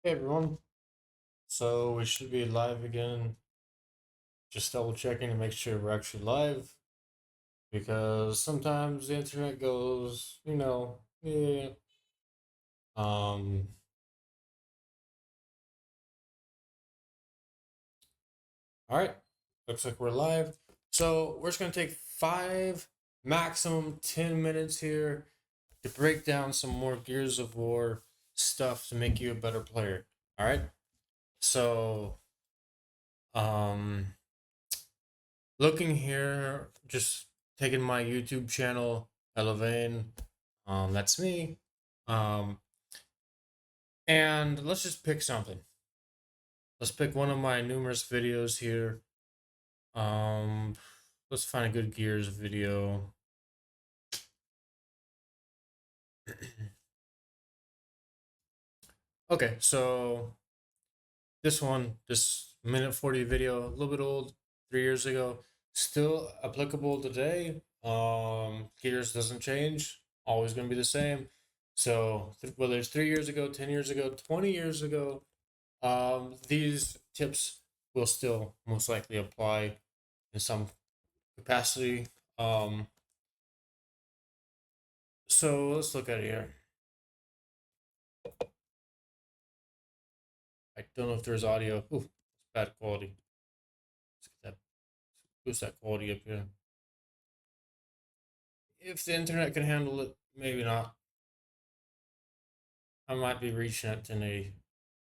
Hey everyone. So we should be live again. Just double checking to make sure we're actually live because sometimes the internet goes, yeah. Um, all right. Looks like we're live. So we're just gonna take 5, maximum 10 minutes here to break down some more Gears of War stuff to make you a better player. All right. So, um, looking here, just taking my YouTube channel, ELEV3IN. That's me. Um, and let's just pick something. Let's pick one of my numerous videos here. Um, let's find a good Gears video. Okay, so this minute 40 video, a little bit old, 3 years ago, still applicable today. Gears doesn't change, always going to be the same. So whether it's 3 years ago, 10 years ago, 20 years ago, these tips will still most likely apply in some capacity. Um, so let's look at it here. I don't know if there's audio. Ooh, it's bad quality. Let's get that, boost that quality up here. If the internet can handle it, maybe not. I might be reaching it in a.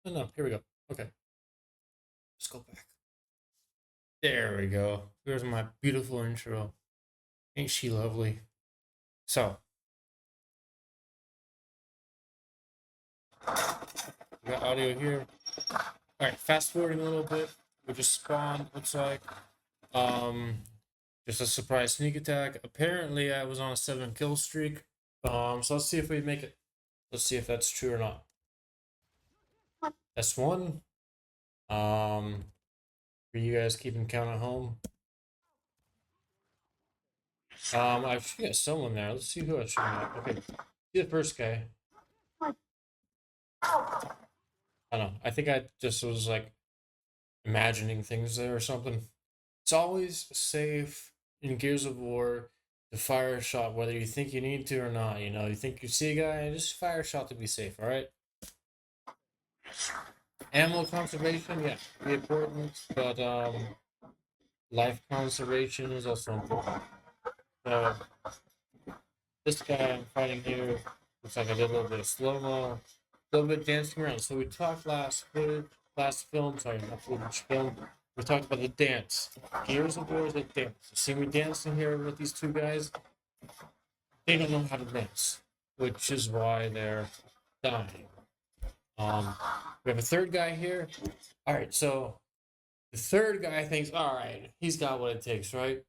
Oh no, here we go. Okay, let's go back. There we go. Here's my beautiful intro. Ain't she lovely? So, we got audio here. Alright, fast forwarding a little bit. We just spawned, looks like. Um, just a surprise sneak attack. Apparently, I was on a 7 kill streak. So let's see if we make it. Let's see if that's true or not. That's one. For you guys keeping count at home. I should get someone there. Let's see who I should get. Okay, see the first guy. I don't know. I think I just was like imagining things there or something. It's always safe in Gears of War to fire a shot, whether you think you need to or not. You think you see a guy, just fire a shot to be safe. All right. Ammo conservation, yeah, be important, but life conservation is also important. So this guy I'm fighting here looks like I did a little bit of slow mo, a little bit dancing around. So we talked last film, sorry, not footage, film. We talked about the dance. Gears of War is a dance. You see me dancing here with these two guys? They don't know how to dance, which is why they're dying. We have a third guy here. All right, so the third guy thinks, all right, he's got what it takes, right?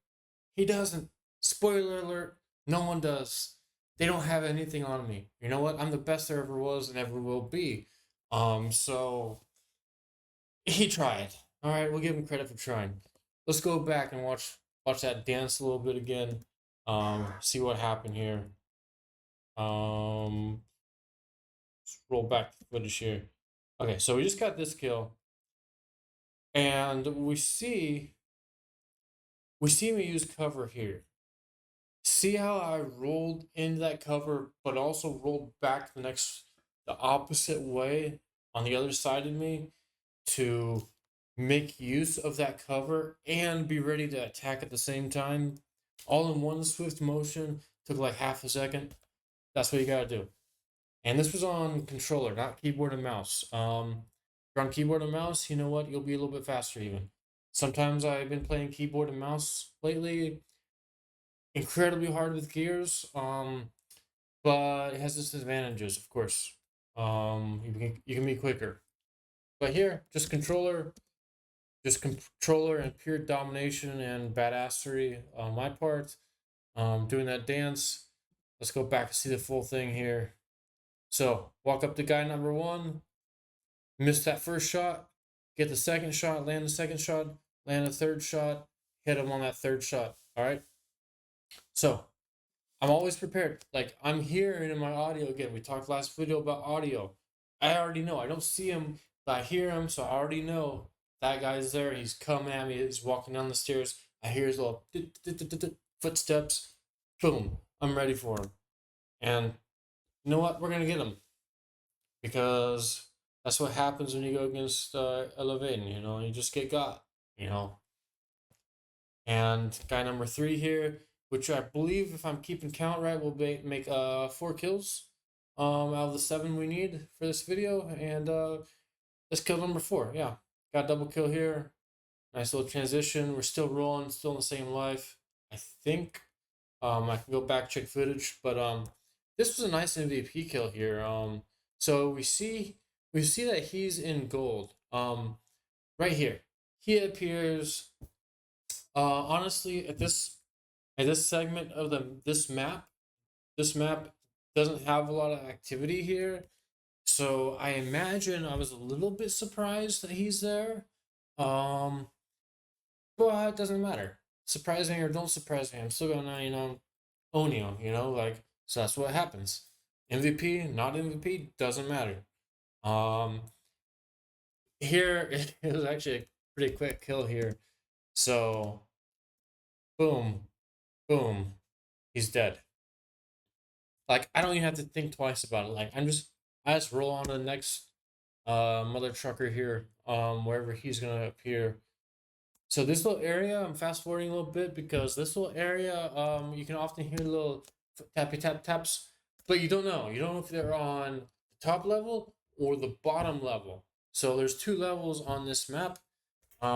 He doesn't. Spoiler alert, no one does. They don't have anything on me. You know what? I'm the best there ever was and ever will be. So he tried. All right, we'll give him credit for trying. Let's go back and watch that dance a little bit again. See what happened here. Let's roll back the footage here. Okay, so we just got this kill, and we see me use cover here. See how I rolled into that cover, but also rolled back the opposite way on the other side of me to make use of that cover and be ready to attack at the same time, all in one swift motion. Took like half a second. That's what you gotta do. And this was on controller, not keyboard and mouse. If you're on keyboard and mouse, you know what? You'll be a little bit faster even. Sometimes I've been playing keyboard and mouse lately, incredibly hard with gears. But it has disadvantages, of course. You can be quicker. But here, just controller and pure domination and badassery on my part. Doing that dance. Let's go back and see the full thing here. So walk up to guy number one, miss that first shot, get the second shot, land the second shot, land the third shot, hit him on that third shot. All right. So I'm always prepared. Like I'm here in my audio again. We talked last video about audio. I already know. I don't see him, but I hear him, so I already know that guy's there. He's coming at me. He's walking down the stairs. I hear his little footsteps. Boom. I'm ready for him. And you know what? We're gonna get him because that's what happens when you go against ELEV3IN. You know, you just get got. You know. And guy number 3 here, which I believe, if I'm keeping count right, will make 4 kills out of the 7 we need for this video. And let's kill number 4. Yeah, got double kill here. Nice little transition. We're still rolling, still in the same life. I think I can go back check footage, but this was a nice MVP kill here. So we see that he's in gold. Right here, he appears. Honestly, at this segment of this map doesn't have a lot of activity here. So I imagine I was a little bit surprised that he's there. Um, but it doesn't matter. Surprise me or don't surprise me, I'm still gonna, own you, like, so that's what happens. MVP, not MVP, doesn't matter. Um, Here it was actually a pretty quick kill here. So boom, boom, he's dead. Like, I don't even have to think twice about it. Like, I just roll on to the next mother trucker here, wherever he's gonna appear. So this little area, I'm fast forwarding a little bit because this little area, you can often hear little tappy tap taps, but you don't know. You don't know if they're on the top level or the bottom level. So there's 2 levels on this map.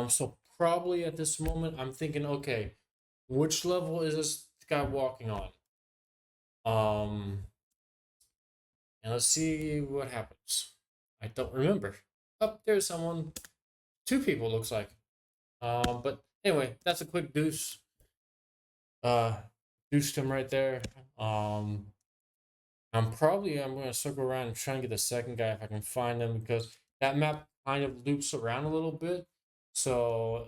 So probably at this moment, I'm thinking, okay, which level is this guy walking on? Um, and let's see what happens. I don't remember. Oh, there's someone. 2 people looks like. But anyway, that's a quick deuce. Uh, Deuced him right there. I'm gonna circle around and try and get the second guy if I can find him because that map kind of loops around a little bit. So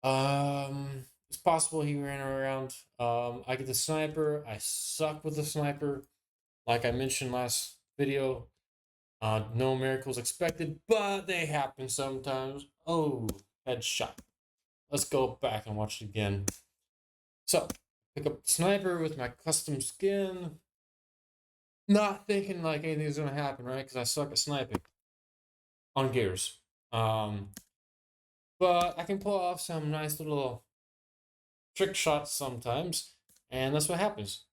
it's possible he ran around. I get the sniper. I suck with the sniper. Like I mentioned last video, no miracles expected, but they happen sometimes. Oh, headshot. Let's go back and watch it again. So, pick up the sniper with my custom skin. Not thinking like anything's gonna happen, right? Because I suck at sniping on gears. Um, but I can pull off some nice little trick shots sometimes, and that's what happens.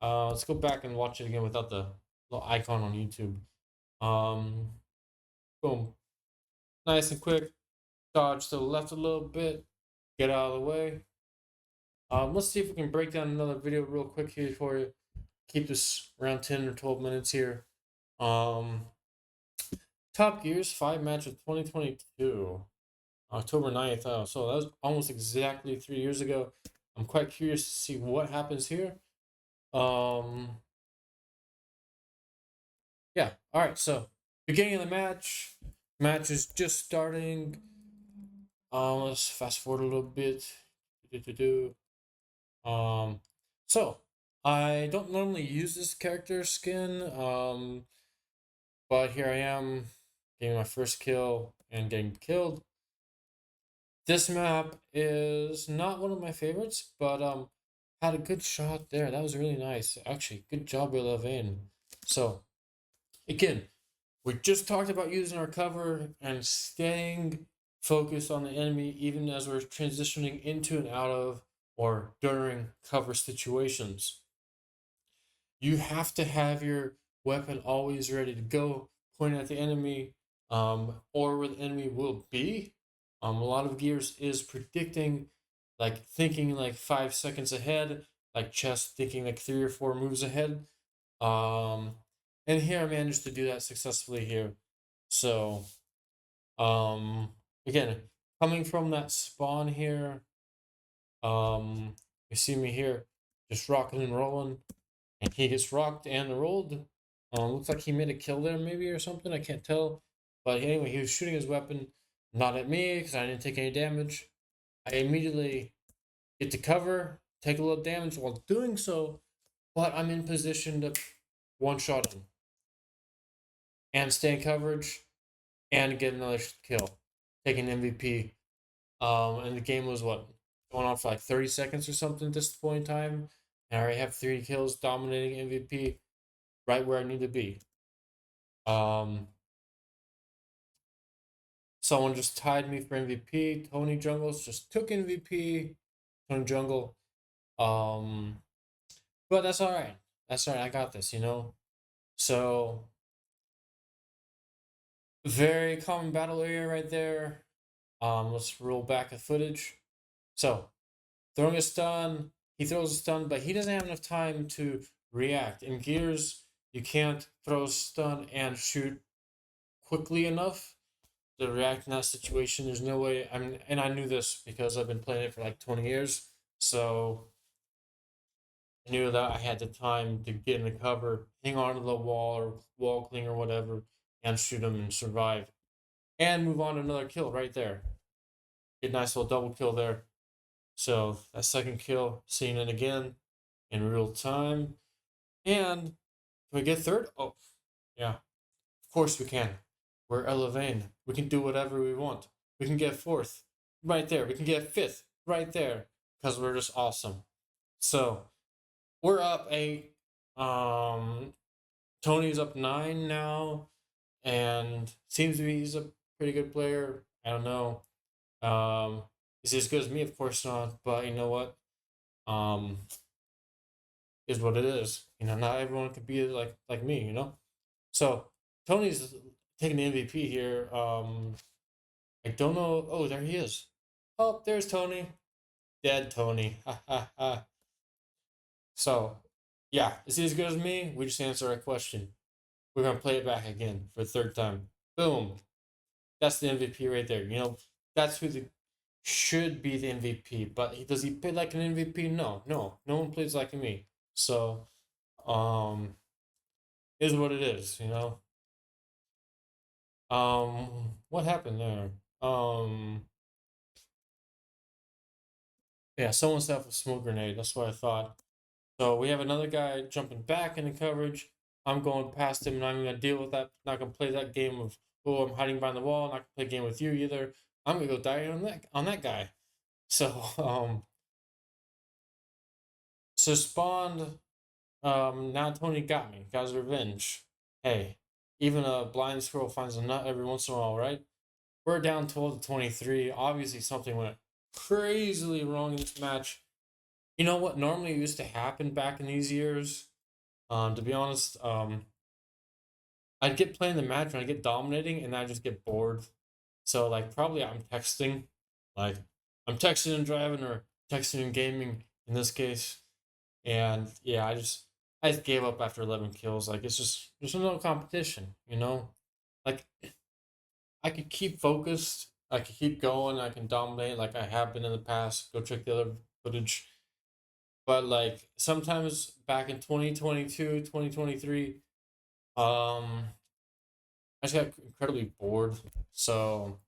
Let's go back and watch it again without the little icon on YouTube. Um, Boom, nice and quick. Dodge to the left a little bit. Get out of the way. Let's see if we can break down another video real quick here for you. Keep this around 10 or 12 minutes here. Um, Top Gears 5 match of 2022, October 9th. So that was almost exactly 3 years ago. I'm quite curious to see what happens here. Yeah, all right. So beginning of the match. Match is just starting. Let's fast forward a little bit. Um, so I don't normally use this character skin. But here I am getting my first kill and getting killed. This map is not one of my favorites, but had a good shot there. That was really nice. Actually, good job with ELEV3IN. So again, we just talked about using our cover and staying focused on the enemy even as we're transitioning into and out of or during cover situations. You have to have your weapon always ready to go, pointing at the enemy, or where the enemy will be. A lot of gears is predicting, like thinking like 5 seconds ahead, like chess thinking like 3 or 4 moves ahead. Um, and here I managed to do that successfully here. So, um, again, coming from that spawn here, you see me here, just rocking and rolling. And he gets rocked and rolled. Looks like he made a kill there, maybe, or something. I can't tell. But anyway, he was shooting his weapon, not at me, because I didn't take any damage. I immediately get to cover, take a little damage while doing so, but I'm in position to one-shot him. and stay in coverage and get another kill, taking MVP. And the game was what, going on for like 30 seconds or something at this point in time, and I already have 3 kills, dominating MVP, right where I need to be. Um, Someone just tied me for MVP. Tony Jungles just took MVP. Tony Jungle. Um, but that's all right. That's all right. I got this. So very common battle area right there. Let's roll back the footage. So throwing a stun, he throws a stun, but he doesn't have enough time to react. In Gears, you can't throw a stun and shoot quickly enough to react in that situation. There's no way. And I knew this because I've been playing it for like 20 years. So I knew that I had the time to get in the cover, hang on to the wall or wall cling or whatever, and shoot him and survive. And move on to another kill right there. Get a nice little double kill there. So that second kill, seeing it again in real time. And can we get third? Oh, yeah. Of course we can. We're ELEV3IN. We can do whatever we want. We can get fourth right there. We can get fifth right there because we're just awesome. So we're up 8. Tony's up 9 now, and seems to be he's a pretty good player. I don't know. Is he as good as me? Of course not. But you know what? Um, is what it is. Not everyone can be like me. So Tony's taking the MVP here. I don't know. Oh, there he is. Oh, there's Tony. Dead Tony. Ha ha ha. So, yeah, is he as good as me? We just answer our question. We're gonna play it back again for the third time. Boom. That's the MVP right there. That's who should be the MVP. But does he play like an MVP? No, no one plays like me. So, um, is what it is. What happened there? Yeah, someone set up a smoke grenade. That's what I thought. So we have another guy jumping back into coverage. I'm going past him, and I'm gonna deal with that. Not gonna play that game of, oh, I'm hiding behind the wall. Not gonna play a game with you either. I'm gonna go die on that guy. So so spawned. Now Tony got me. Got his revenge. Hey, even a blind squirrel finds a nut every once in a while, right? We're down 12-23. Obviously, something went crazily wrong in this match. You know what normally used to happen back in these years? To be honest, I'd get playing the match and I get dominating and I just get bored. So like probably like I'm texting and driving or texting and gaming in this case. And yeah, I just gave up after 11 kills. Like it's just there's no competition. Like I could keep focused, I could keep going, I can dominate like I have been in the past. Go check the other footage. But like sometimes back in 2022, 2023, I just got incredibly bored. So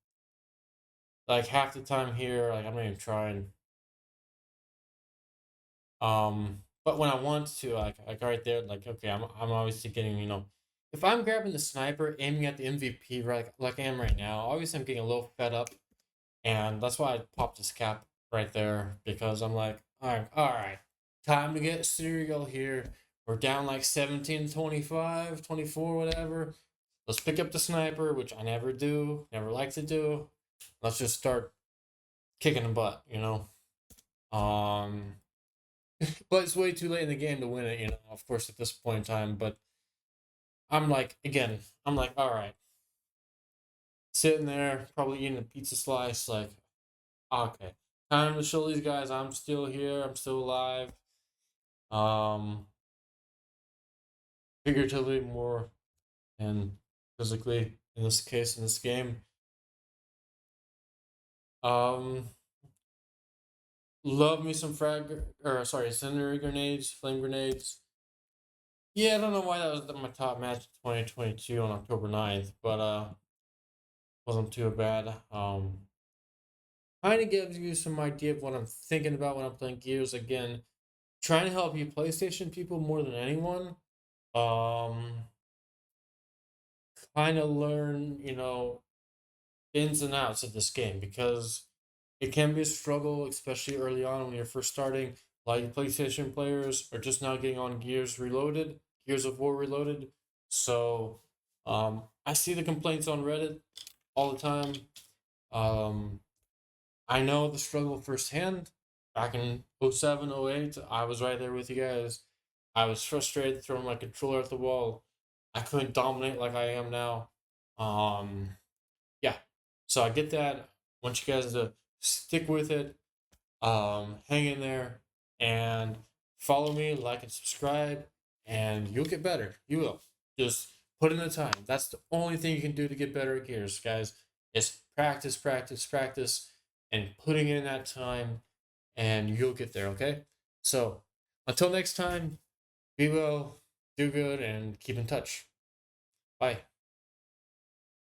like half the time here, like I'm not even trying. But when I want to, like right there, like okay, I'm obviously getting. If I'm grabbing the sniper, aiming at the MVP, right, like I am right now, obviously I'm getting a little fed up, and that's why I popped this cap right there because I'm like, all right, time to get serial here. We're down like 17, 25, 24, whatever. Let's pick up the sniper, which I never do, never like to do. Let's just start kicking the butt. Um, but it's way too late in the game to win it. Of course, at this point in time. But I'm like, again, I'm like, all right, sitting there, probably eating a pizza slice, like, okay, time to show these guys I'm still here, I'm still alive. Um, Figuratively more and physically in this case, in this game. Um, love me some incendiary grenades, flame grenades. Yeah, I don't know why that was my top match in 2022 on October 9th, but wasn't too bad. Kind of gives you some idea of what I'm thinking about when I'm playing Gears again. Trying to help you PlayStation people more than anyone. Um, kind of learn, ins and outs of this game because it can be a struggle, especially early on when you're first starting. A lot of PlayStation players are just now getting on Gears of War Reloaded. So I see the complaints on Reddit all the time. Um, I know the struggle firsthand. Back in 07, 08, I was right there with you guys. I was frustrated throwing my controller at the wall. I couldn't dominate like I am now. Um, yeah. So I get that. I want you guys to stick with it, hang in there, and follow me, like and subscribe, and you'll get better. You will. Just put in the time. That's the only thing you can do to get better at Gears, guys. Is practice, practice, practice, and putting in that time, and you'll get there, okay? So until next time, be well, do good, and keep in touch. Bye.